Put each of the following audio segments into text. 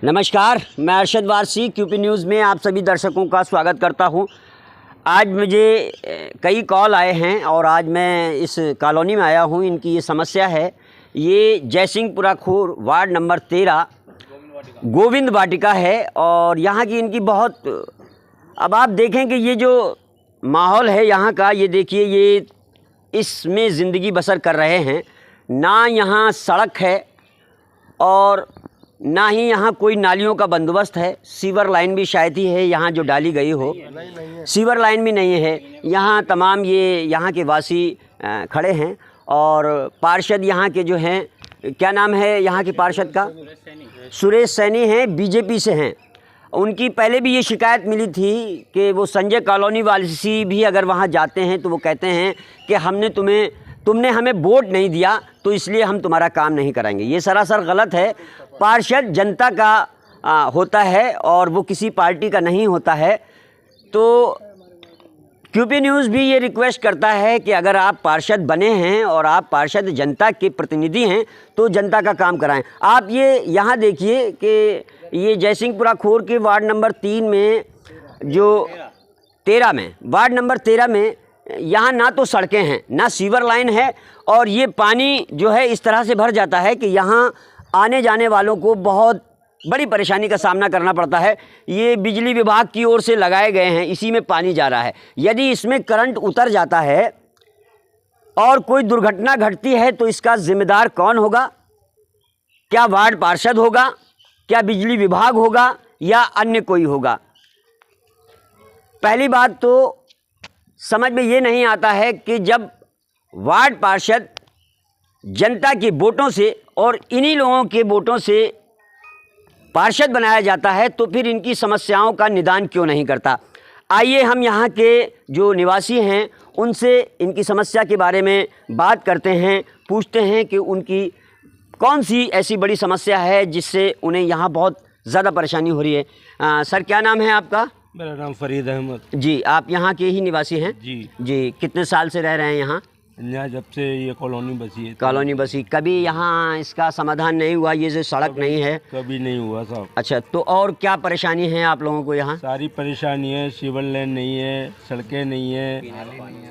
नमस्कार, मैं Arshad Warsi QP news में आप सभी दर्शकों का स्वागत करता हूं। आज मुझे कई कॉल आए हैं और आज मैं इस कॉलोनी में आया हूं। इनकी ये समस्या है, ये जयसिंहपुरा खोर वार्ड नंबर 13 गोविंद वाटिका है और यहाँ की इनकी बहुत, अब आप देखें कि ये जो माहौल है यहाँ का, ये देखिए, ये इसमें ज़िंदगी बसर कर रहे हैं। ना यहाँ सड़क है और ना ही यहाँ कोई नालियों का बंदोबस्त है। सीवर लाइन भी शायद ही है यहाँ जो डाली गई हो, सीवर लाइन भी नहीं है यहाँ। तमाम ये यहाँ के वासी खड़े हैं और पार्षद यहाँ के जो हैं, क्या नाम है यहाँ के पार्षद का? सुरेश सैनी हैं, बीजेपी से हैं। उनकी पहले भी ये शिकायत मिली थी कि वो संजय कॉलोनी वासी भी अगर वहाँ जाते हैं तो वो कहते हैं कि तुमने हमें वोट नहीं दिया तो इसलिए हम तुम्हारा काम नहीं कराएंगे। ये सरासर गलत है। पार्षद जनता का होता है और वो किसी पार्टी का नहीं होता है। तो क्यूपी न्यूज़ भी ये रिक्वेस्ट करता है कि अगर आप पार्षद बने हैं और आप पार्षद जनता के प्रतिनिधि हैं तो जनता का काम कराएं। आप ये यहाँ देखिए कि ये जयसिंहपुरा खोर के वार्ड नंबर 3 में, जो 13 में, वार्ड नंबर 13 में यहाँ ना तो सड़कें हैं, ना सीवर लाइन है और ये पानी जो है इस तरह से भर जाता है कि यहाँ आने जाने वालों को बहुत बड़ी परेशानी का सामना करना पड़ता है। ये बिजली विभाग की ओर से लगाए गए हैं, इसी में पानी जा रहा है। यदि इसमें करंट उतर जाता है और कोई दुर्घटना घटती है तो इसका जिम्मेदार कौन होगा? क्या वार्ड पार्षद होगा, क्या बिजली विभाग होगा या अन्य कोई होगा? पहली बात तो समझ में ये नहीं आता है कि जब वार्ड पार्षद जनता के वोटों से और इन्हीं लोगों के वोटों से पार्षद बनाया जाता है तो फिर इनकी समस्याओं का निदान क्यों नहीं करता। आइए हम यहाँ के जो निवासी हैं उनसे इनकी समस्या के बारे में बात करते हैं, पूछते हैं कि उनकी कौन सी ऐसी बड़ी समस्या है जिससे उन्हें यहाँ बहुत ज़्यादा परेशानी हो रही है। सर, क्या नाम है आपका? मेरा नाम फरीद अहमद जी। आप यहाँ के ही निवासी हैं? जी। कितने साल से रह रहे हैं यहाँ? जब से ये कॉलोनी बसी है। कॉलोनी बसी, कभी यहाँ इसका समाधान नहीं हुआ? ये जो सड़क नहीं है, कभी नहीं हुआ साहब। अच्छा, तो और क्या परेशानी है आप लोगों को यहाँ? सारी परेशानी है, सीवर लाइन नहीं है, सड़कें नहीं है,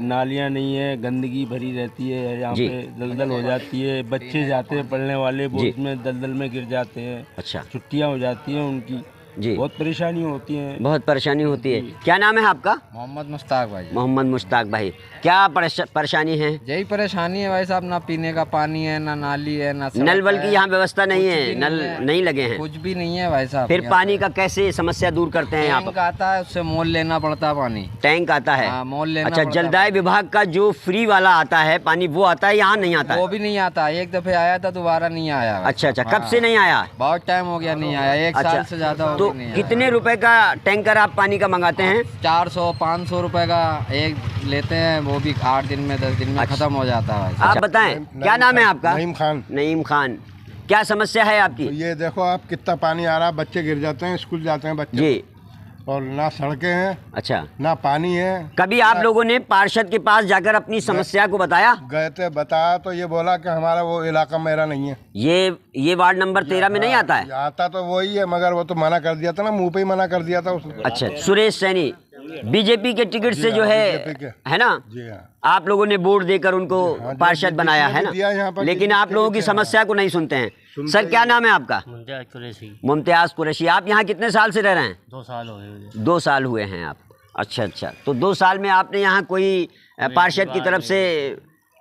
नालियाँ नहीं है, गंदगी भरी रहती है, यहाँ पे दलदल हो जाती है। बच्चे जाते हैं पढ़ने वाले, वो उसमें दलदल में गिर जाते हैं। अच्छा, छुट्टियाँ हो जाती हैं उनकी, जी, बहुत परेशानी होती है। बहुत परेशानी होती है। क्या नाम है आपका? मोहम्मद मुश्ताक भाई। मोहम्मद मुश्ताक भाई, क्या परेशानी है? यही परेशानी है भाई साहब, ना पीने का पानी है, ना नाली है, ना नल वल की यहाँ व्यवस्था नहीं है, नल नहीं लगे हैं, कुछ भी नहीं है भाई साहब। फिर पानी का कैसे समस्या दूर करते हैं आप? टैंक आता है, उससे मोल लेना पड़ता है पानी। टैंक आता है? मोल लेना। अच्छा, जलदाय विभाग का जो फ्री वाला आता है पानी, वो आता है? यहाँ नहीं आता? वो भी नहीं आता, एक दफे आया था, दोबारा नहीं आया। अच्छा, कब से नहीं आया? बहुत टाइम हो गया नहीं आया, एक साल से ज्यादा हो तो गया। कितने रुपए का टैंकर आप पानी का मंगाते हैं? 400-500 रुपए का एक लेते हैं, वो भी 8 दिन में 10 दिन में खत्म हो जाता है। आप बताएं, क्या नाम है आपका? नईम खान। नईम खान, क्या समस्या है आपकी? तो ये देखो आप, कितना पानी आ रहा है, बच्चे गिर जाते हैं, स्कूल जाते हैं बच्चे जी, और ना सड़कें हैं, अच्छा, ना पानी है। कभी आप लोगों ने पार्षद के पास जाकर अपनी समस्या को बताया? गए थे, बताया तो ये बोला कि हमारा वो इलाका मेरा नहीं है। ये वार्ड नंबर 13 में नहीं आता है? आता तो वही है, मगर वो तो मना कर दिया था ना, मुंह पे ही मना कर दिया था उसने। अच्छा, सुरेश सैनी बीजेपी के टिकट से जो है ना, जी हाँ, आप लोगों ने वोट देकर उनको पार्षद बनाया है ना, लेकिन आप लोगों की समस्या को नहीं सुनते हैं। सर, क्या नाम है आपका? मुमताज कुरैशी। मुमताज कुरैशी, आप यहाँ कितने साल से रह रहे हैं? 2 साल हो गए। 2 साल हुए हैं आप? अच्छा, तो 2 साल में आपने यहाँ कोई पार्षद की तरफ से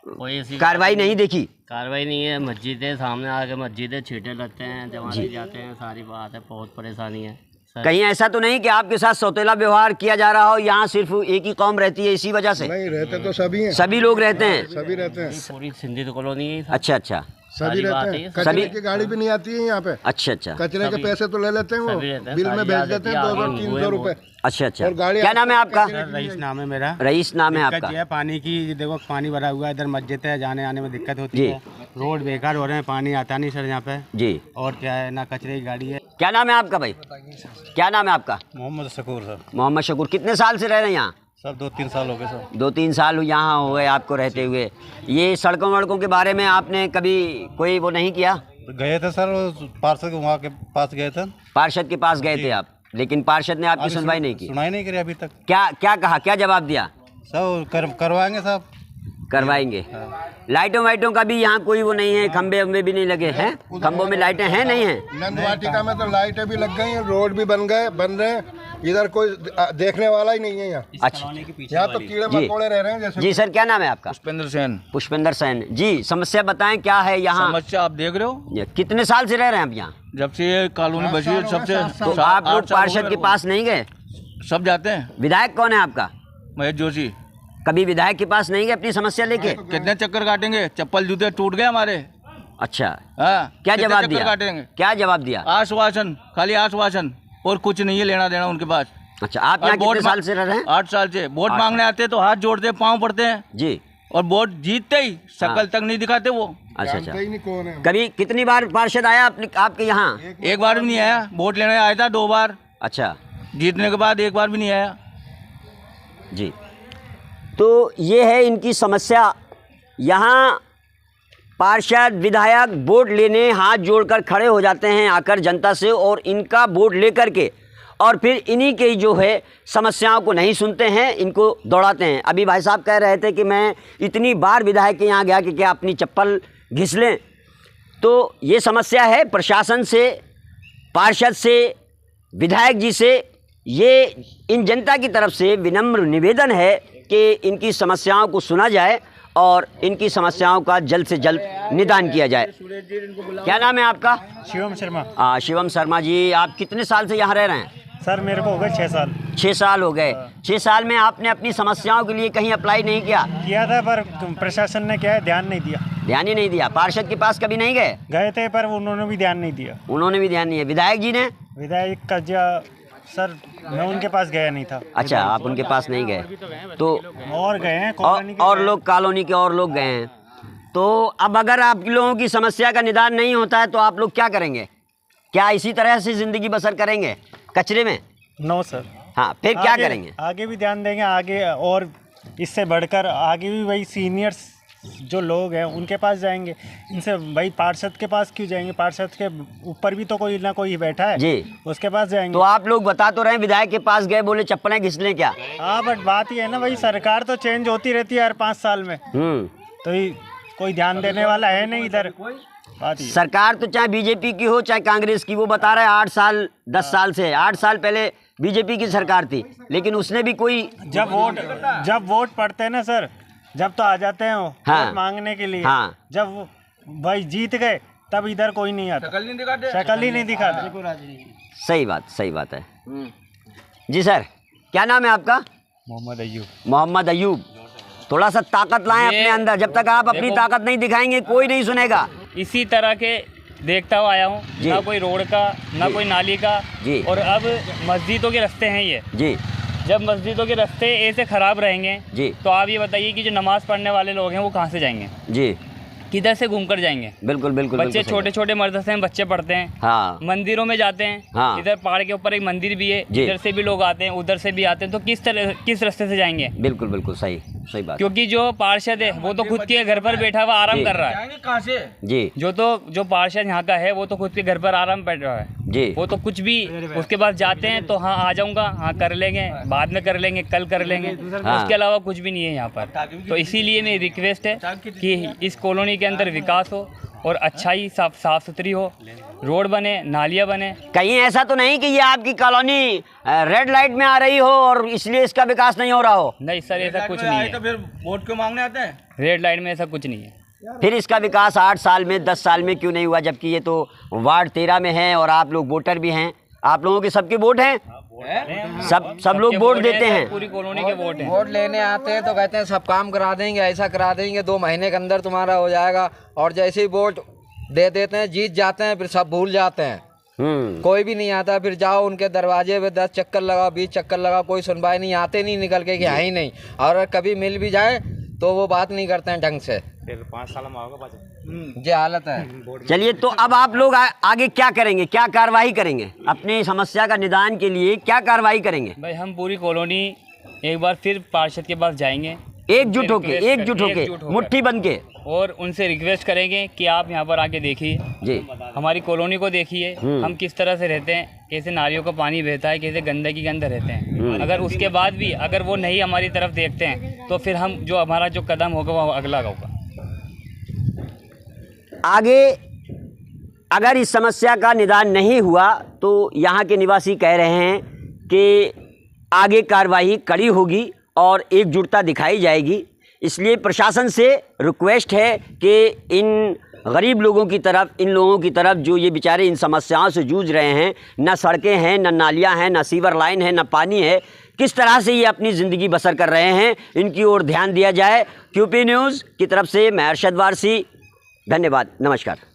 कोई ऐसी कार्रवाई नहीं देखी? कार्रवाई नहीं है। मस्जिद है सामने, आके मस्जिद है, छींटे लगते हैं, जमाने जाते हैं, सारी बात है, बहुत परेशानी है। कहीं ऐसा तो नहीं कि आपके साथ सौतेला व्यवहार किया जा रहा हो? यहाँ सिर्फ एक ही कौम रहती है, इसी वजह से? नहीं, रहते तो सभी हैं, सभी लोग रहते हैं? सभी रहते हैं, पूरी सिंधी कॉलोनी है। अच्छा, सभी रहते हैं। कचरे की गाड़ी भी नहीं आती है यहाँ पे। अच्छा, कचरे के पैसे तो ले लेते हैं, वो बिल में भेज देते हैं 200-300 रुपए। अच्छा, और गाड़ी, क्या नाम है आपका? रईस नाम है मेरा। रईस नाम है आपका? है पानी की, देखो पानी भरा हुआ है, इधर मस्जिद है, जाने आने में दिक्कत होती है, रोड बेकार हो रहे हैं, पानी आता नहीं सर यहाँ पे जी। और क्या है, ना कचरे की गाड़ी है। क्या नाम है आपका भाई? क्या नाम है आपका? मोहम्मद शकूर सर। मोहम्मद शकूर, कितने साल से रह रहे हैं यहाँ? सर 2-3 साल हो गए सर। 2-3 साल यहाँ हो गए आपको रहते हुए। ये सड़कों वड़कों के बारे में आपने कभी कोई वो नहीं किया? गए थे सर, पार्षद के वहाँ के पास गए थे। पार्षद के पास गए थे आप, लेकिन पार्षद ने आपकी सुनवाई नहीं की। सुनाई नहीं करी अभी तक। क्या कहा, क्या जवाब दिया? सब करवाएंगे, सब करवाएंगे। लाइटों वाइटों का भी यहाँ कोई वो नहीं है, खंबे वंबे भी नहीं लगे हैं? खंबों में लाइटें हैं नहीं हैं? नंद वाटिका में तो लाइटें भी लग गई हैं, रोड भी बन रहे हैं, इधर कोई देखने वाला ही नहीं है यहाँ। अच्छा, यहाँ तो कीड़े मकोड़े रह रहे हैं जैसे। जी सर, क्या नाम है आपका? पुष्पेंद्र सेन। पुष्पेंद्र सेन जी, समस्या बताएं क्या है यहाँ? समस्या आप देख रहे हो, ये कितने साल से रह रहे हैं आप यहाँ? जब से ये कॉलोनी बची है सबसे। तो आप लोग पार्षद के पास नहीं गए? सब जाते हैं। विधायक कौन है आपका? महेश जोशी। कभी विधायक के पास नहीं गए अपनी समस्या लेके? कितने चक्कर काटेंगे, चप्पल जूते टूट गए हमारे। अच्छा, हाँ, क्या कितने जवाब चक्कर दिया? काटेंगे? क्या जवाब दिया? आश्वासन, खाली आश्वासन, और कुछ नहीं है लेना देना उनके पास। अच्छा, आप यहाँ कितने साल से रह रहे हैं? 8 साल से। वोट मांगने आते तो हाथ जोड़ते, पाँव पड़ते हैं जी, और वोट जीतते ही शक्ल तक नहीं दिखाते वो। अच्छा जानते ही नहीं कौन है। कभी कितनी बार पार्षद आया आपके यहाँ? एक बार भी नहीं आया। वोट लेने आया था 2 बार, अच्छा जीतने के बाद एक बार भी नहीं आया। जी, तो ये है इनकी समस्या। यहाँ पार्षद विधायक वोट लेने हाथ जोड़कर खड़े हो जाते हैं आकर जनता से, और इनका वोट लेकर के और फिर इन्हीं के जो है समस्याओं को नहीं सुनते हैं, इनको दौड़ाते हैं। अभी भाई साहब कह रहे थे कि मैं इतनी बार विधायक के यहाँ गया कि क्या अपनी चप्पल घिस लें। तो ये समस्या है प्रशासन से, पार्षद से, विधायक जी से। ये इन जनता की तरफ से विनम्र निवेदन है कि इनकी समस्याओं को सुना जाए और इनकी समस्याओं का जल्द से जल्द निदान किया जाए। क्या नाम है आपका? शिवम शर्मा। शिवम शर्मा जी, आप कितने साल से यहाँ रह रहे हैं? सर मेरे को हो गए 6 साल। 6 साल हो गए। 6 साल में आपने अपनी समस्याओं के लिए कहीं अप्लाई नहीं किया? किया था, पर प्रशासन ने क्या है ध्यान नहीं दिया। ध्यान ही नहीं दिया? पार्षद के पास कभी नहीं गए? गए थे, पर उन्होंने भी ध्यान नहीं दिया। उन्होंने भी ध्यान नहीं है। विधायक जी ने? विधायक का सर मैं उनके पास गया नहीं था। अच्छा, आप उनके पास नहीं गए, तो और गए हैं कॉलोनी के, और लोग कॉलोनी के और लोग गए हैं। तो अब अगर आप लोगों की समस्या का निदान नहीं होता है तो आप लोग क्या करेंगे? क्या इसी तरह से ज़िंदगी बसर करेंगे कचरे में? No sir. हाँ, फिर क्या करेंगे? आगे भी ध्यान देंगे, आगे और इससे बढ़कर आगे भी वही सीनियर्स जो लोग हैं उनके पास जाएंगे। इनसे भाई पार्षद के पास क्यों जाएंगे? पार्षद के ऊपर भी तो कोई ना कोई बैठा है जी, उसके पास जाएंगे। तो आप लोग बता तो रहे हैं विधायक के पास गए, बोले चप्पलें घिस लें क्या? हाँ, बट बात ये है ना भाई, सरकार तो चेंज होती रहती है हर 5 साल में, तो कोई ध्यान देने वाला है नहीं इधर। बात ये सरकार तो चाहे बीजेपी की हो चाहे कांग्रेस की, वो बता रहे हैं 8 साल 10 साल से। 8 साल पहले बीजेपी की सरकार थी, लेकिन उसने भी कोई जब वोट पड़ते हैं ना सर, जब तो आ जाते हैं वो हाँ, वोट मांगने के लिए। हाँ, जब भाई जीत गए तब इधर कोई नहीं आता, शक्ल ही नहीं दिखाते। सही बात है। जी सर, क्या नाम है आपका? मोहम्मद अय्यूब। मोहम्मद अय्यूब, थोड़ा सा ताकत लाएं अपने अंदर। जब तक आप अपनी ताकत नहीं दिखाएंगे कोई नहीं सुनेगा। इसी तरह के देखता हुआ आया हूँ, ना कोई रोड का, ना कोई नाली का जी। और अब मस्जिदों के रास्ते हैं ये जी, जब मस्जिदों के रास्ते ऐसे ख़राब रहेंगे जी, तो आप ये बताइए कि जो नमाज़ पढ़ने वाले लोग हैं वो कहाँ से जाएंगे? जी, किधर से घूम कर जाएंगे? बिल्कुल बिल्कुल। बच्चे छोटे छोटे मदरसे में बच्चे पढ़ते हैं, हाँ, मंदिरों में जाते हैं। हाँ। इधर पहाड़ के ऊपर एक मंदिर भी है, जी। इधर से भी लोग आते हैं, उधर से भी आते हैं, तो किस रास्ते से जाएंगे? बिल्कुल बिल्कुल सही बात। क्योंकि जो पार्षद है वो तो खुद के घर पर बैठा हुआ आराम जी। कर रहा है। कहाँ से? जी, जो पार्षद यहाँ का है वो तो खुद के घर पर आराम बैठ रहा है जी, वो तो कुछ भी उसके पास जाते हैं तो हाँ आ जाऊंगा, हाँ कर लेंगे, बाद में कर लेंगे, कल कर लेंगे, हाँ। उसके अलावा कुछ भी नहीं है यहाँ पर। तो इसीलिए मेरी रिक्वेस्ट है कि इस कॉलोनी के अंदर विकास हो और अच्छाई साफ सुथरी हो, रोड बने, नालियाँ बने। कहीं ऐसा तो नहीं कि ये आपकी कॉलोनी रेड लाइट में आ रही हो और इसलिए इसका विकास नहीं हो रहा हो? नहीं सर, ऐसा कुछ नहीं है। तो फिर वोट क्यों मांगने आते हैं? रेड लाइट में ऐसा कुछ नहीं है। फिर इसका विकास 8 साल में 10 साल में क्यों नहीं हुआ, जबकि ये तो वार्ड 13 में है और आप लोग वोटर भी हैं? आप लोगों के सबके वोट हैं, सब लोग वोट देते हैं। पूरी कॉलोनी के वोट हैं। वोट लेने आते हैं तो कहते हैं सब काम करा देंगे, ऐसा करा देंगे, 2 महीने के अंदर तुम्हारा हो जाएगा, और जैसे ही वोट दे देते हैं, जीत जाते हैं, फिर सब भूल जाते हैं। कोई भी नहीं आता। फिर जाओ उनके दरवाजे पे 10 चक्कर लगाओ, 20 चक्कर लगाओ, कोई सुनवाई नहीं, आते नहीं निकल के कि है ही नहीं। और अगर कभी मिल भी जाए तो वो बात नहीं करते हैं ढंग से। फिर 5 साल में आओगे ये हालत है। चलिए, तो अब आप लोग आगे क्या करेंगे, क्या कार्रवाई करेंगे? अपनी समस्या का निदान के लिए क्या कार्रवाई करेंगे? भाई हम पूरी कॉलोनी एक बार फिर पार्षद के पास जाएंगे, एकजुट होके मुट्ठी बन के, और उनसे रिक्वेस्ट करेंगे कि आप यहाँ पर आके देखिए जी, हमारी कॉलोनी को देखिए, हम किस तरह से रहते हैं, कैसे नालियों का पानी बहता है, कैसे गंदगी के अंदर रहते हैं। अगर उसके बाद भी अगर वो नहीं हमारी तरफ देखते हैं तो फिर हम जो हमारा जो कदम होगा वो अगला होगा। आगे अगर इस समस्या का निदान नहीं हुआ तो यहाँ के निवासी कह रहे हैं कि आगे कार्रवाई कड़ी होगी और एकजुटता दिखाई जाएगी। इसलिए प्रशासन से रिक्वेस्ट है कि इन गरीब लोगों की तरफ, इन लोगों की तरफ जो ये बेचारे इन समस्याओं से जूझ रहे हैं, ना सड़कें हैं, ना नालियाँ हैं, ना सीवर लाइन है, ना पानी है, किस तरह से ये अपनी ज़िंदगी बसर कर रहे हैं, इनकी ओर ध्यान दिया जाए। QP न्यूज़ की तरफ से मैं अरशद वारसी, धन्यवाद, नमस्कार।